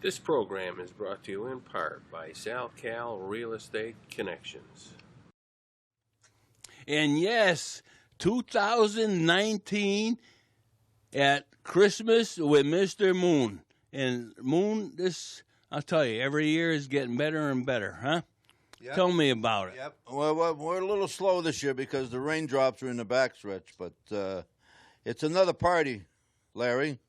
This program is brought to you in part by SalCal Real Estate Connections. And yes, 2019 at Christmas with Mr. Moon. And Moon, this, I'll tell you, every year is getting better and better, huh? Yep. Tell me about it. Yep. Well, we're a little slow this year because the raindrops are in the backstretch, but it's another party, Larry.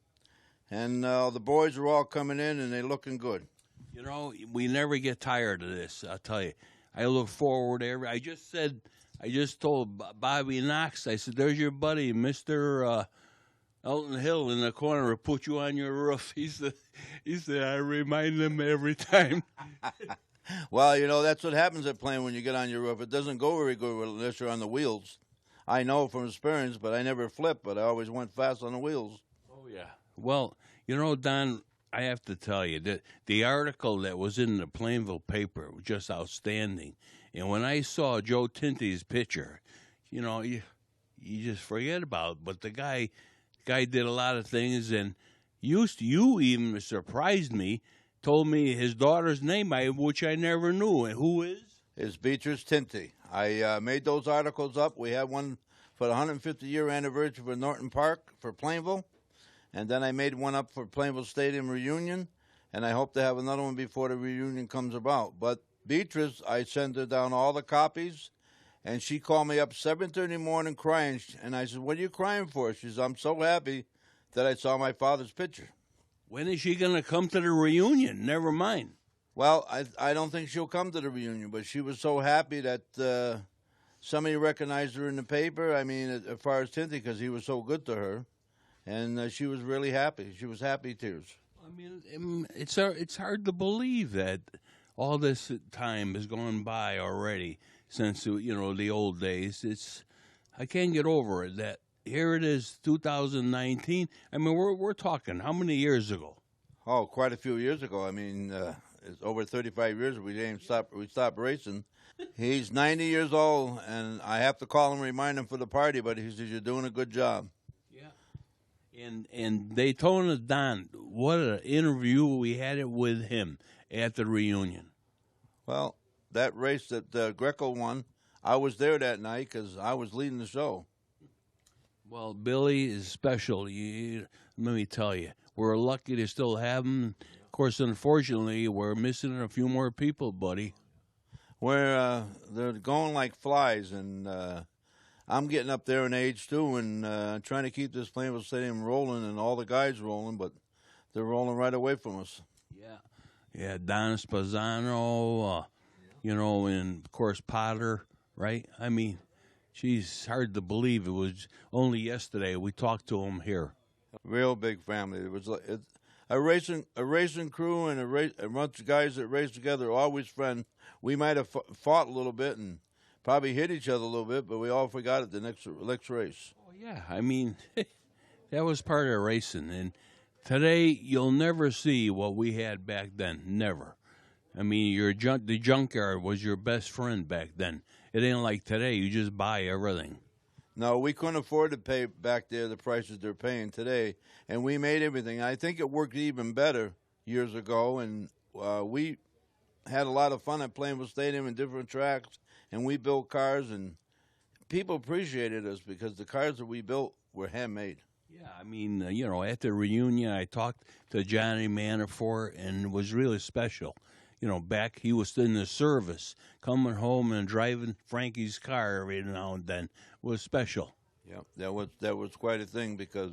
And the boys are all coming in, and they're looking good. You know, we never get tired of this, I'll tell you. I look forward to I just told Bobby Knox, I said, there's your buddy, Mr. Elton Hill in the corner, will put you on your roof. He said, I remind him every time. Well, you know, that's what happens at playing when you get on your roof. It doesn't go very good unless you're on the wheels. I know from experience, but I never flipped, but I always went fast on the wheels. Oh, yeah. Well, you know, Don, I have to tell you that the article that was in the Plainville paper was just outstanding. And when I saw Joe Tinty's picture, you know, you just forget about it. But the guy did a lot of things, and you even surprised me, told me his daughter's name, which I never knew. And who is? It's Beatrice Tinty. I made those articles up. We had one for the 150-year anniversary for Norton Park for Plainville. And then I made one up for Plainville Stadium reunion, and I hope to have another one before the reunion comes about. But Beatrice, I sent her down all the copies, and she called me up 7:30 in the morning crying, and I said, what are you crying for? She said, I'm so happy that I saw my father's picture. When is she going to come to the reunion? Never mind. Well, I don't think she'll come to the reunion, but she was so happy that somebody recognized her in the paper. I mean, as far as Tinty, because he was so good to her. And she was really happy. She was happy tears. I mean, it's hard to believe that all this time has gone by already since, you know, the old days. I can't get over it that here it is, 2019. I mean, we're talking how many years ago? Oh, quite a few years ago. I mean, it's over 35 years we stopped racing. He's 90 years old, and I have to call him, remind him for the party, but he says, you're doing a good job. And Daytona Don, what an interview we had it with him at the reunion. Well, that race that Greco won, I was there that night because I was leading the show. Well, Billy is special. Let me tell you, we're lucky to still have him. Of course, unfortunately, we're missing a few more people, buddy. They're going like flies, and I'm getting up there in age, too, and trying to keep this Plainville Stadium rolling and all the guys rolling, but they're rolling right away from us. Yeah, Don Spazzano, you know, and, of course, Potter, right? I mean, geez, hard to believe. It was only yesterday we talked to him here. Real big family. It was a racing crew and a bunch of guys that raced together, always friends. We might have fought a little bit and probably hit each other a little bit, but we all forgot it the next race. Oh, yeah. I mean, that was part of racing. And today, you'll never see what we had back then. Never. I mean, the junkyard was your best friend back then. It ain't like today. You just buy everything. No, we couldn't afford to pay back there the prices they're paying today, and we made everything. I think it worked even better years ago, and we had a lot of fun at Plainville Stadium and different tracks. And we built cars, and people appreciated us because the cars that we built were handmade. Yeah, I mean, you know, at the reunion, I talked to Johnny Manafort, and it was really special. You know, back he was in the service, coming home and driving Frankie's car every now and then was special. Yeah, that was quite a thing because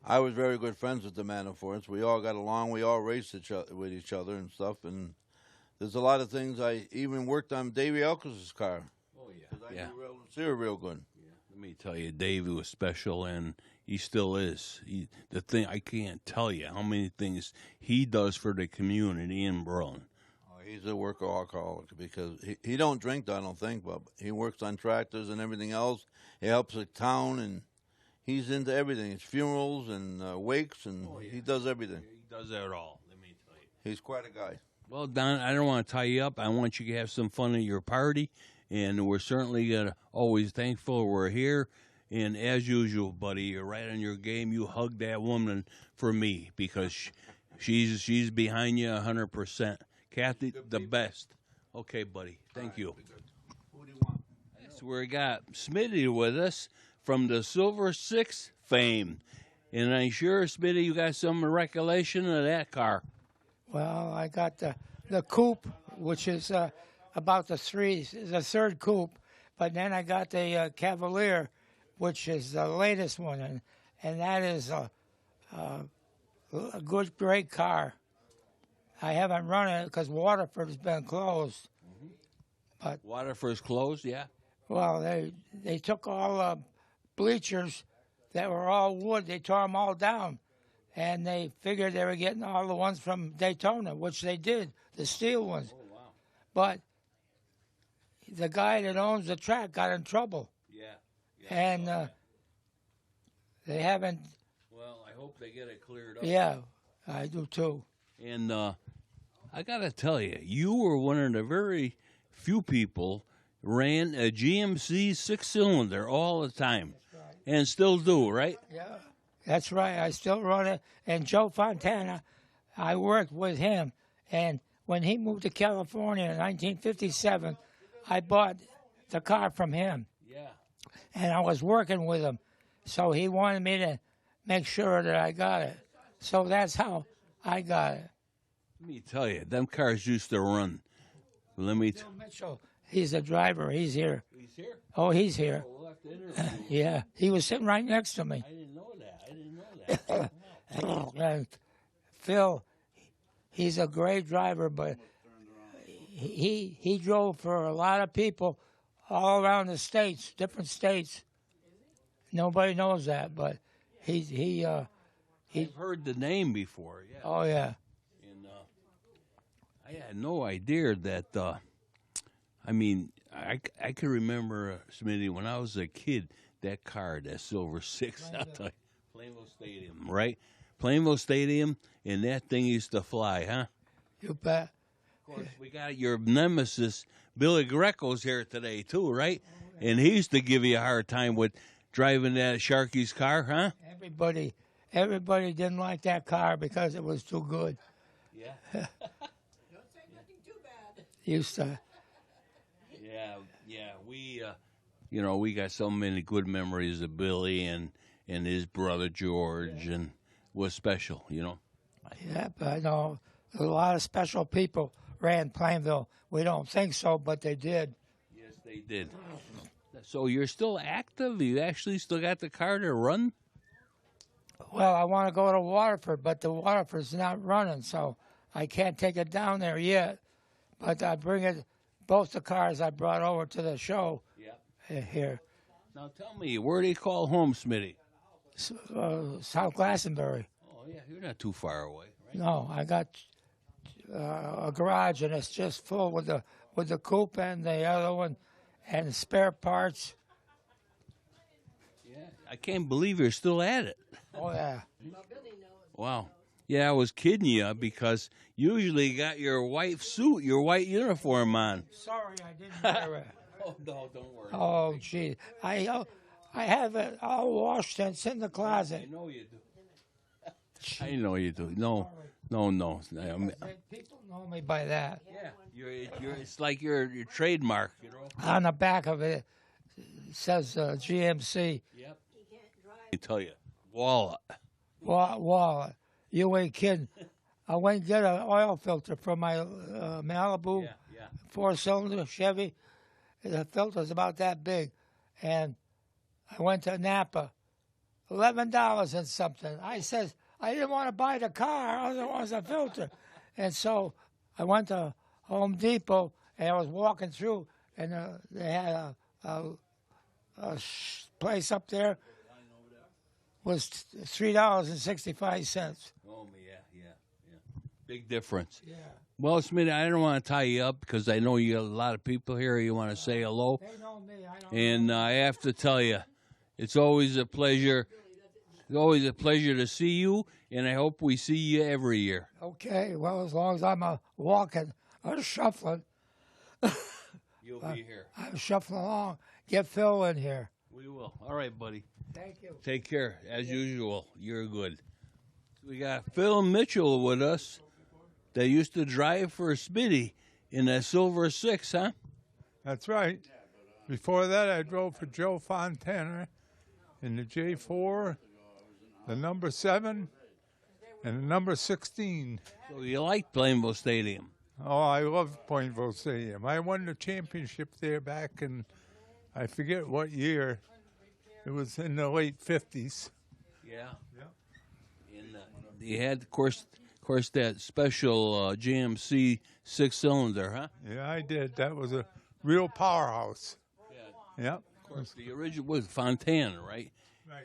I was very good friends with the Manaforts. We all got along. We all raced with each other and stuff, and there's a lot of things. I even worked on Davey Elkins' car. Oh, yeah. Because I knew Steer real good. Yeah. Let me tell you, Davey was special, and he still is. The thing, I can't tell you how many things he does for the community in Berlin. Oh, he's a workaholic because he don't drink, I don't think, but he works on tractors and everything else. He helps the town, and he's into everything. It's funerals and wakes, and he does everything. He does that all, let me tell you. He's quite a guy. Well, Don, I don't want to tie you up. I want you to have some fun at your party, and we're certainly always thankful we're here. And as usual, buddy, you're right on your game. You hugged that woman for me because She's behind you 100%. Kathy, the best. Okay, buddy. Thank you. Who do you want? So we got Smitty with us from the Silver Six fame. And I'm sure, Smitty, you got some recollection of that car. Well, I got the coupe, which is about the third coupe, but then I got the Cavalier, which is the latest one, and that is a good, great car. I haven't run it because Waterford's been closed. But Waterford's closed, yeah. well, they took all the bleachers that were all wood. They tore them all down, and they figured they were getting all the ones from Daytona, which they did, the steel ones. Oh, wow. But the guy that owns the track got in trouble, Yeah. and they haven't. Well, I hope they get it cleared up. Yeah, I do too. And I got to tell you, you were one of the very few people ran a GMC six-cylinder all the time, and still do, right? Yeah, that's right. I still run it. And Joe Fontana, I worked with him, and when he moved to California in 1957, I bought the car from him, Yeah. and I was working with him, so he wanted me to make sure that I got it. So that's how I got it. Let me tell you, them cars used to run. Let me. Bill Mitchell, he's the driver. He's here. He's here. Oh, he's here. We'll have to interview him. Yeah, he was sitting right next to me. I didn't know that. And Phil, he's a great driver, but he drove for a lot of people all around the states, different states. Nobody knows that, but he I've heard the name before. Yeah. oh yeah. And I had no idea that. I mean, I can remember Smitty when I was a kid. That car, that Silver Six, I'll tell you, Plainville Stadium, right? Plainville Stadium, and that thing used to fly, huh? You bet. Of course, we got your nemesis, Billy Greco's here today too, right? And he used to give you a hard time with driving that Sharky's car, huh? Everybody didn't like that car because it was too good. Yeah. Don't say nothing too bad. Used to. Yeah. We got so many good memories of Billy and his brother George, and was special, Yeah, but I know a lot of special people ran Plainville. We don't think so, but they did. Yes, they did. So you're still active? You actually still got the car to run? Well, I want to go to Waterford, but the Waterford's not running, so I can't take it down there yet. But I bring it, both the cars I brought over to the show here. Now tell me, where do you call home, Smitty? South Glastonbury. Oh, yeah, you're not too far away, right? No, I got a garage, and it's just full with the coupe and the other one, and spare parts. Yeah, I can't believe you're still at it. Oh yeah. Well, Billy knows. Wow. Yeah, I was kidding you because usually you got your white suit, your white uniform on. Sorry, I didn't wear it. Oh, no, don't worry. Oh, gee. I have it all washed and it's in the closet. I know you do. I know you do. No. People know me by that. Yeah, it's like your trademark, On the back of it, it says GMC. Yep. I tell you, wallet. Wallet. You ain't kidding. I went and get an oil filter from my Malibu Yeah. 4-cylinder Chevy. The filter's about that big. And I went to Napa. $11 and something. I said, I didn't want to buy the car. All I wanted was a filter. And so I went to Home Depot, and I was walking through, and they had a place up there was $3.65. Oh, yeah. Big difference. Yeah. Well, Smitty, I don't want to tie you up because I know you got a lot of people here. You want to say hello. They know me. I don't And I have to tell you, it's always a pleasure. It's always a pleasure to see you, and I hope we see you every year. Okay, well, as long as I'm walking or shuffling, You'll be here. I'm shuffling along. Get Phil in here. We will. All right, buddy. Thank you. Take care. As usual, you're good. We got Phil Mitchell with us that used to drive for Smitty in that Silver 6, huh? That's right. Before that, I drove for Joe Fontana in the J4, the number 7, and the number 16. So you like Plainville Stadium? Oh, I love Plainville Stadium. I won the championship there back in, I forget what year. It was in the late 50s. Yeah. And you had, of course, that special GMC 6-cylinder, huh? Yeah, I did. That was a real powerhouse. Yeah. Of course, the original was Fontana, right?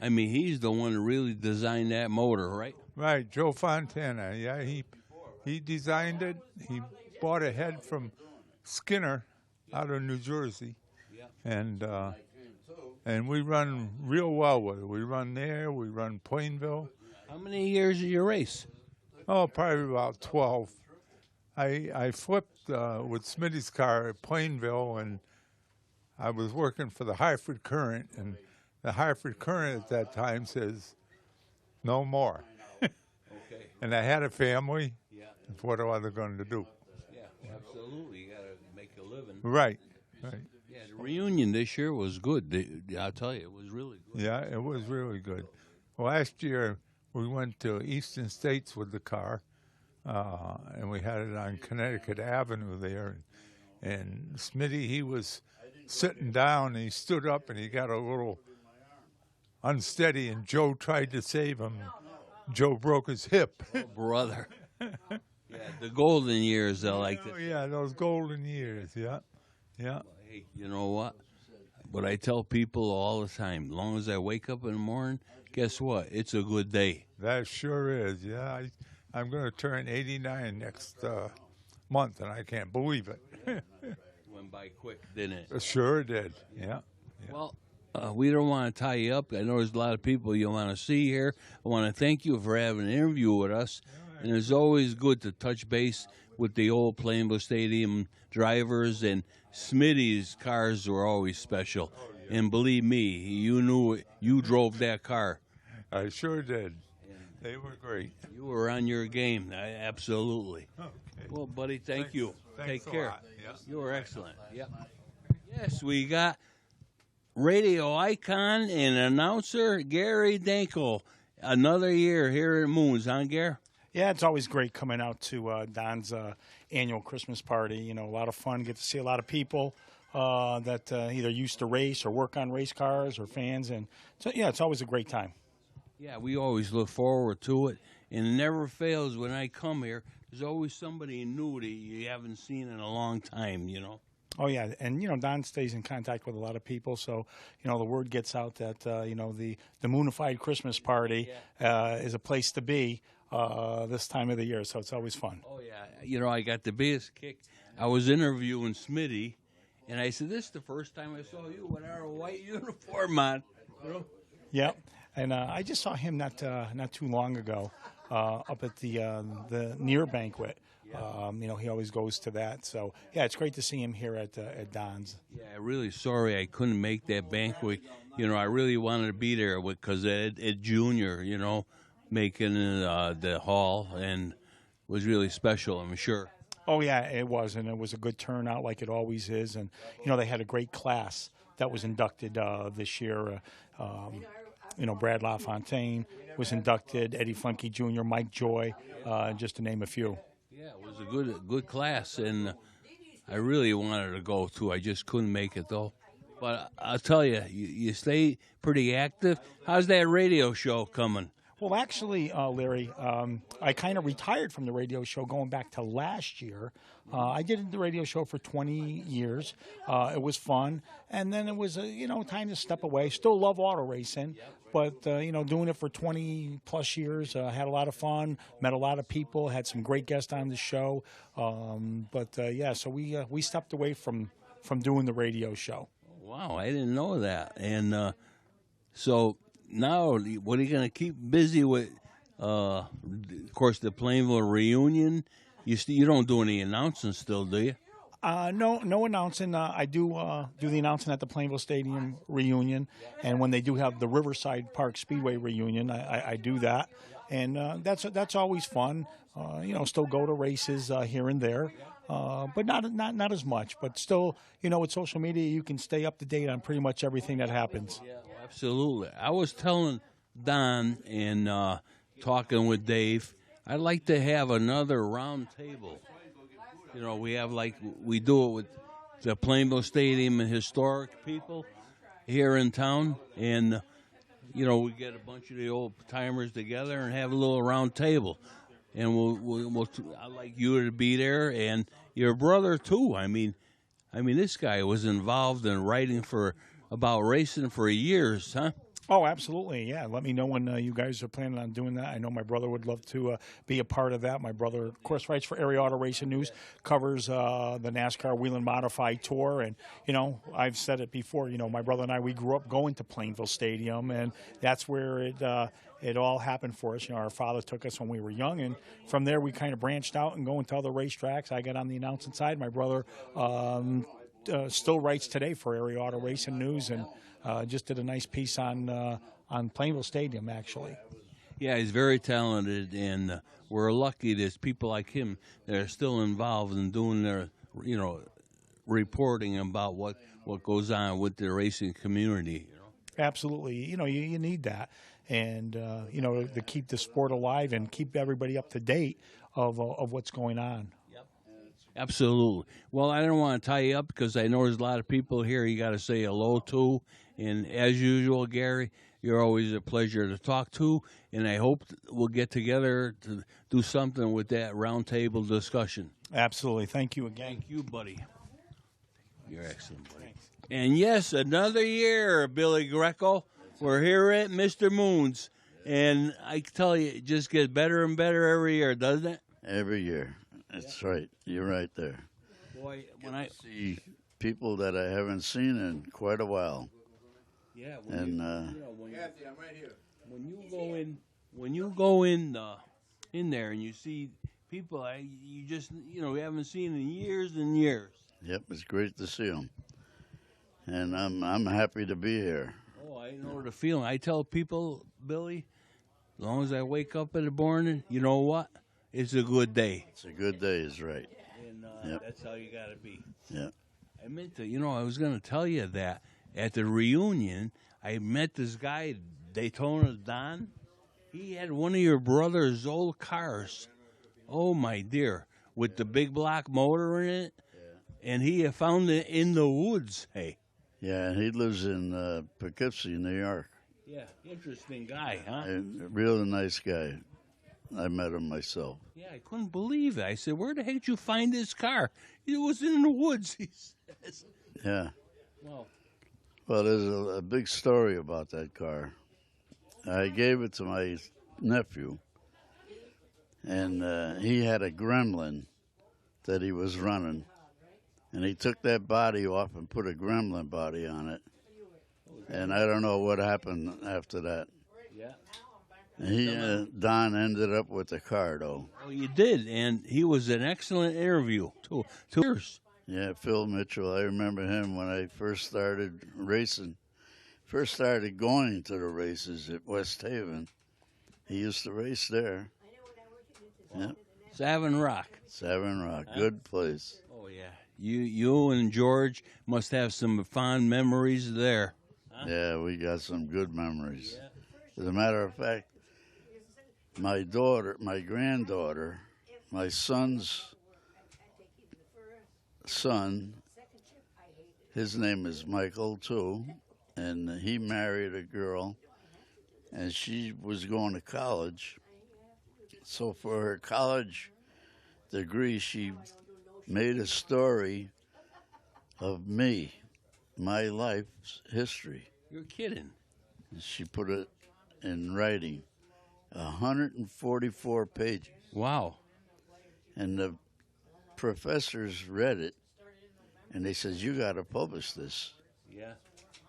I mean, he's the one who really designed that motor, right? Right, Joe Fontana. Yeah, he designed it. He bought a head from Skinner out of New Jersey. And we run real well with it. We run there, we run Plainville. How many years did you race? Oh, probably about 12. I flipped with Smitty's car at Plainville, and I was working for the Hartford Current, and the Hartford Current at that time says, no more. Okay. And I had a family. Yeah. What am I going to do? Yeah, absolutely. You got to make a living. Right. Yeah, the reunion this year was good. I'll tell you, it was really good. Yeah, it was really good. Last year, we went to Eastern States with the car, and we had it on Connecticut Avenue there. And Smitty, he was sitting down, and he stood up, and he got a little unsteady, and Joe tried to save him. Joe broke his hip. Oh, brother. Yeah, the golden years, I like Oh, it. yeah, those golden years, yeah. Hey, you know what? What I tell people all the time, as long as I wake up in the morning, guess what? It's a good day. That sure is, yeah. I'm going to turn 89 next month, and I can't believe it. Went by quick, didn't it? It sure did, yeah. Well, we don't want to tie you up. I know there's a lot of people you want to see here. I want to thank you for having an interview with us. And it's always good to touch base with the old Plainville Stadium drivers, and Smitty's cars were always special. And believe me, you knew it. You drove that car. I sure did. They were great. You were on your game, absolutely. Okay. Well, buddy, thank you. Thanks Take a care. lot. Yeah. You were excellent. Yep. Yes, we got radio icon and announcer Gary Danko. Another year here at Moons, huh, Gary? Yeah, it's always great coming out to Don's annual Christmas party. You know, a lot of fun. Get to see a lot of people that either used to race or work on race cars or fans. And so, yeah, it's always a great time. Yeah, we always look forward to it. And it never fails when I come here. There's always somebody new that you haven't seen in a long time, you know. Oh, yeah, and, you know, Don stays in contact with a lot of people, so, you know, the word gets out that, you know, the Moonified Christmas party is a place to be this time of the year, so it's always fun. Oh, yeah. You know, I got the biggest kick. I was interviewing Smitty, and I said, this is the first time I saw you with our white uniform on. You know? Yeah, and I just saw him not too long ago up at the near banquet. You know, he always goes to that. So, yeah, it's great to see him here at Don's. Yeah, I'm really sorry I couldn't make that banquet. You know, I really wanted to be there because Ed Jr., you know, making the hall, and was really special, I'm sure. Oh, yeah, it was, and it was a good turnout like it always is. And, you know, they had a great class that was inducted this year. You know, Brad LaFontaine was inducted, Eddie Funky Jr., Mike Joy, just to name a few. Yeah, it was a good class, and I really wanted to go, too. I just couldn't make it, though. But I'll tell you, you stay pretty active. How's that radio show coming? Well, actually, Larry, I kind of retired from the radio show going back to last year. I did the radio show for 20 years. It was fun. And then it was, you know, time to step away. Still love auto racing. But, you know, doing it for 20-plus years, had a lot of fun, met a lot of people, had some great guests on the show. Yeah, so we stepped away from doing the radio show. Wow, I didn't know that. And so now, what are you going to keep busy with? Of course, the Plainville reunion. You don't do any announcing still, do you? No announcing. I do the announcing at the Plainville Stadium reunion, and when they do have the Riverside Park Speedway reunion, I do that, and that's always fun. Still go to races here and there, but not as much. But still, with social media, you can stay up to date on pretty much everything that happens. Yeah, absolutely. I was telling Don and talking with Dave, I'd like to have another round table. We have we do it with the Plainville Stadium and historic people here in town, and we get a bunch of the old timers together and have a little round table, and I'd like you to be there and your brother too. I mean, this guy was involved in writing about racing for years, huh? Oh, absolutely, yeah. Let me know when you guys are planning on doing that. I know my brother would love to be a part of that. My brother, of course, writes for Area Auto Racing News, covers the NASCAR Wheel and Modify Tour, and, I've said it before, my brother and I, we grew up going to Plainville Stadium, and that's where it all happened for us. Our father took us when we were young, and from there we kind of branched out and going to other racetracks. I got on the announcing side. My brother still writes today for Area Auto Racing News, and just did a nice piece on Plainville Stadium, actually. Yeah, he's very talented, and we're lucky there's people like him that are still involved in doing their, reporting about what goes on with the racing community. Absolutely. You need that, and, to keep the sport alive and keep everybody up to date of what's going on. Absolutely. Well, I don't want to tie you up because I know there's a lot of people here you got to say hello to. And as usual, Gary, you're always a pleasure to talk to. And I hope we'll get together to do something with that roundtable discussion. Absolutely. Thank you again. Thank you, buddy. You're excellent, buddy. Thanks. And yes, another year, Billy Greco. We're here at Mr. Moon's. And I tell you, it just gets better and better every year, doesn't it? Every year. That's right. You're right there. Boy, when I see people that I haven't seen in quite a while. Yeah, and Kathy, I'm right here. When you go in there and you see people you just we haven't seen in years and years. Yep, it's great to see them, and I'm happy to be here. Oh, I know the feeling. I tell people, Billy, as long as I wake up in the morning, you know what? It's a good day. It's a good day, is right. And that's how you got to be. Yeah. I meant to, I was going to tell you that at the reunion, I met this guy, Daytona Don. He had one of your brother's old cars. Oh, my dear. With the big block motor in it. Yeah. And he found it in the woods, hey. Yeah, he lives in Poughkeepsie, New York. Yeah, interesting guy, huh? A really nice guy. I met him myself. Yeah, I couldn't believe it. I said, where the heck did you find this car? It was in the woods, he says. Yeah. Well, there's a big story about that car. I gave it to my nephew, and he had a Gremlin that he was running, and he took that body off and put a Gremlin body on it, and I don't know what happened after that. Yeah. Don ended up with the car, though. Oh, you did, and he was an excellent interview. 2 years. Yeah, Phil Mitchell. I remember him when I first started racing. First started going to the races at West Haven. He used to race there. Yeah. Savin Rock. Savin Rock, good place. Oh yeah. You and George must have some fond memories there. Huh? Yeah, we got some good memories. Yeah. As a matter of fact, my granddaughter, my son's son, his name is Michael too, and he married a girl, and she was going to college. So for her college degree, she made a story of me, my life's history. You're kidding. She put it in writing, 144 pages. Wow. And the professors read it, and they said, you got to publish this. Yeah.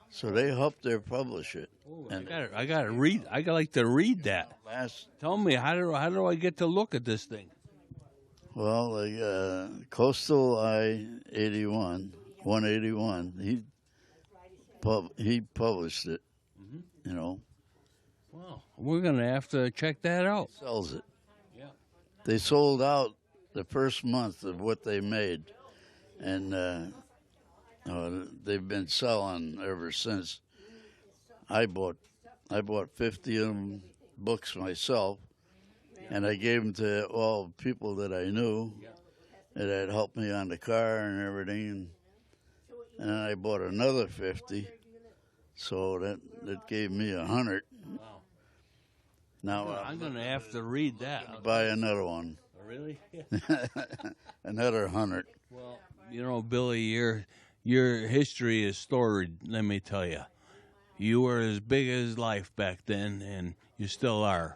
So they helped her publish it. Oh, I got to read. I like to read that. Tell me, how do I get to look at this thing? Well, Coastal I-81, 181, he published it, you know. Well, we're going to have to check that out. Sells it. Yeah. They sold out the first month of what they made, and they've been selling ever since. I bought 50 of them books myself, and I gave them to all people that I knew that had helped me on the car and everything. And then I bought another 50, so that gave me 100. Wow. Now I'm going to have to read that. Buy another one. Oh, really? Another 100. Well, you know, Billy, your history is storied, let me tell you. You were as big as life back then, and you still are.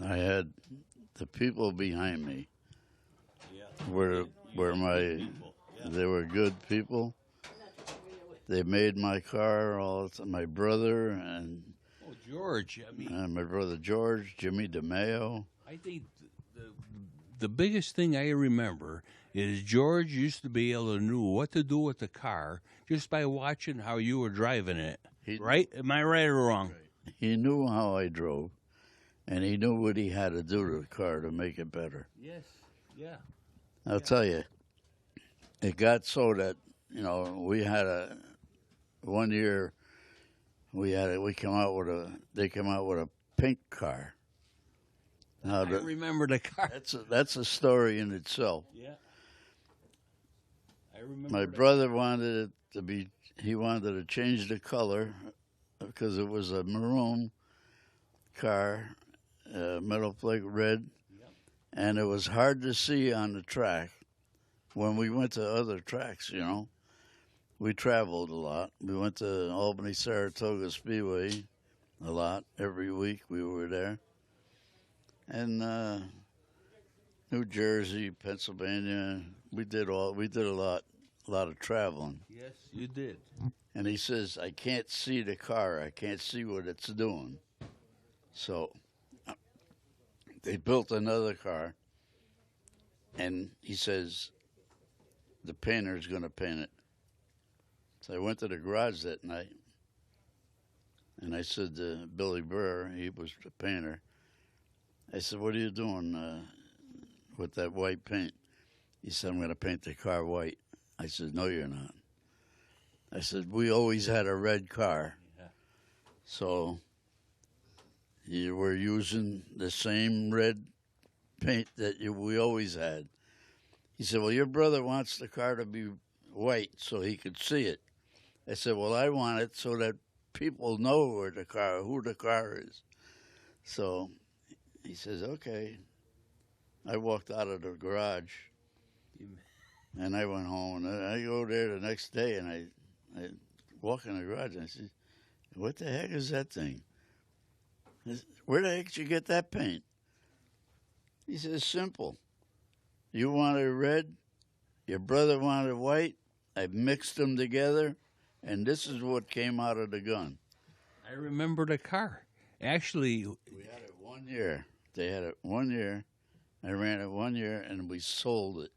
I had the people behind me were they were good people. They made my car all the time. My brother and George, I mean, my brother George, Jimmy DeMeo. I think the biggest thing I remember is George used to be able to know what to do with the car just by watching how you were driving it. Right? Am I right or wrong? Right. He knew how I drove, and he knew what he had to do to the car to make it better. Yes. Yeah. I'll tell you, it got so that, you know, we had one year they came out with a pink car. Now, I remember the car. That's a story in itself. Yeah. I remember. My brother wanted it to be. He wanted to change the color because it was a maroon car, metal flake red, and it was hard to see on the track. When we went to other tracks, you know, we traveled a lot. We went to Albany, Saratoga Speedway a lot. Every week we were there. And New Jersey, Pennsylvania, we did a lot of traveling. Yes, you did. And he says, I can't see the car. I can't see what it's doing. So they built another car, and he says, the painter's going to paint it. So I went to the garage that night, and I said to Billy Burr, he was the painter, I said, what are you doing with that white paint? He said, I'm going to paint the car white. I said, no, you're not. I said, we always had a red car. Yeah. So you were using the same red paint that we always had. He said, well, your brother wants the car to be white so he could see it. I said, well, I want it so that people know who the car is. So he says, okay. I walked out of the garage, and I went home. And I go there the next day, and I walk in the garage, and I said, what the heck is that thing? Where the heck did you get that paint? He says, simple. You wanted red, your brother wanted white, I mixed them together, and this is what came out of the gun. I remember the car. Actually, we had it 1 year. They had it 1 year. I ran it 1 year, and we sold it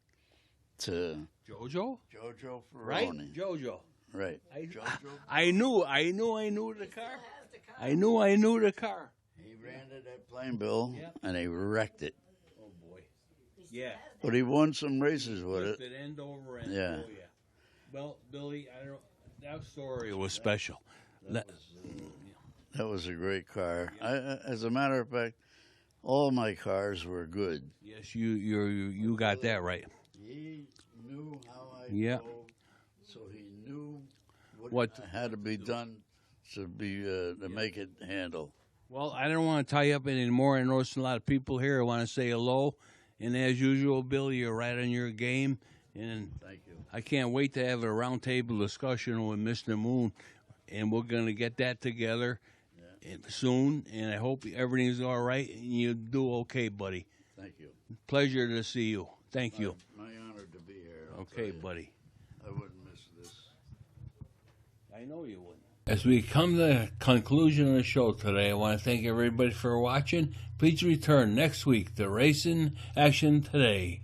to Jojo Ferroni. Right, Jojo. Right. I knew the car. I knew the car. He ran it at Plainville, and he wrecked it. Oh boy. Yeah. But he won some races with it. End over end. Yeah. Oh, yeah. Well, Billy, that story was special. That was a great car. As a matter of fact, all my cars were good. Yes, you got that right. He knew how I drove, so he knew what had to be done to make it handle. Well, I don't want to tie you up anymore. I know there's a lot of people here. I want to say hello. And as usual, Billy, you're right on your game. And thank you. I can't wait to have a roundtable discussion with Mr. Moon. And we're going to get that together soon. And I hope everything's all right and you do okay, buddy. Thank you. Pleasure to see you. Thank you. My honor to be here. Okay, buddy. I wouldn't miss this. I know you wouldn't. As we come to the conclusion of the show today, I want to thank everybody for watching. Please return next week to Racing Action Today.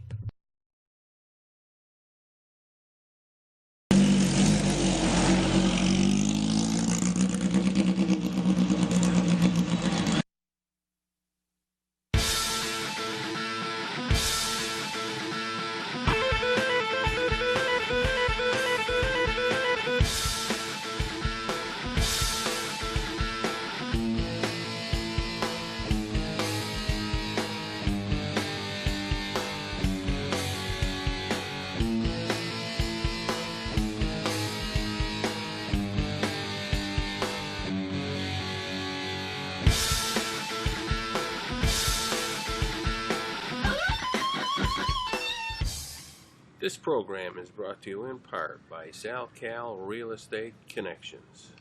This program is brought to you in part by SalCal Real Estate Connections.